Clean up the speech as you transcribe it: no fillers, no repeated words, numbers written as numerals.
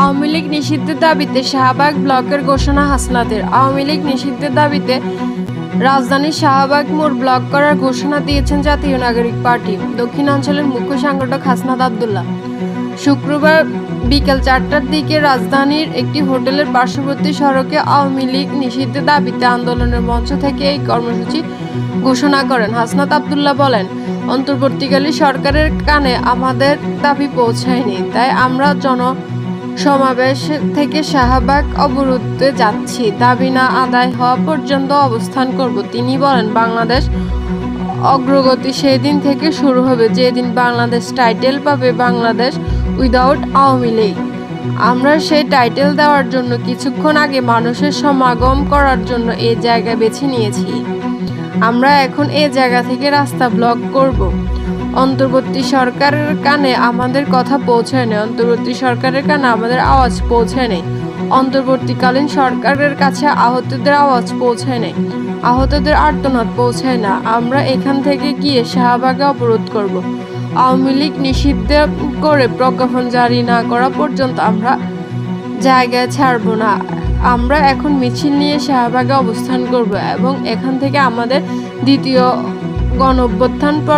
আওয়ামী লীগ নিষিদ্ধের দাবিতে শাহবাগ ব্লকের ঘোষণা হাসনাতের। আওয়ামী লীগ নিষিদ্ধের দাবিতে রাজধানীর শাহবাগ মোড় ব্লক করার ঘোষণা দিয়েছেন জাতীয় নাগরিক পার্টি দক্ষিণাঞ্চলের মুখ্য সংগঠক হাসনাত আব্দুল্লাহ। শুক্রবার বিকেল 4টার দিকে রাজধানীর একটি হোটেলের পার্শ্ববর্তী সড়কে আওয়ামী লীগ নিষিদ্ধের দাবিতে আন্দোলনের মঞ্চ থেকে এই কর্মসূচি ঘোষণা করেন। হাসনাত আব্দুল্লাহ বলেন, অন্তর্বর্তীকালীন সরকারের কানে আমাদের দাবি পৌঁছায়নি, তাই আমরা সমাবেশ থেকে শাহবাগ অবরোধে যাচ্ছি। দাবি না আদায় হওয়া পর্যন্ত অবস্থান করব। তিনি বলেন, বাংলাদেশ অগ্রগতি সেই দিন থেকে শুরু হবে যেদিন বাংলাদেশ টাইটেল পাবে বাংলাদেশ উইদাউট আওয়ামী লীগ। আমরা সেই টাইটেল দেওয়ার জন্য কিছুক্ষণ আগে মানুষের সমাগম করার জন্য এই জায়গা বেছে নিয়েছি। আমরা এখন এই জায়গা থেকে রাস্তা ব্লক করব। অন্তর্বর্তী সরকারের কানে আমাদের কথা পৌঁছায় না, অন্তর্বর্তী সরকারের কানে আমাদের আওয়াজ পৌঁছায় নেই, অন্তর্বর্তীকালীন সরকারের কাছে আহতদের আওয়াজ পৌঁছায় নেই, আহতদের আর্তনাদ পৌঁছায় না। আমরা এখান থেকে গিয়ে শাহবাগে অবরোধ করব। আওয়ামী লীগ নিষিদ্ধ করে প্রজ্ঞাপন জারি না করা পর্যন্ত আমরা জায়গায় ছাড়ব না। আমরা এখন মিছিল নিয়ে শাহবাগে অবস্থান করব এবং এখান থেকে আমাদের দ্বিতীয় গণঅভ্যুত্থান পর্ব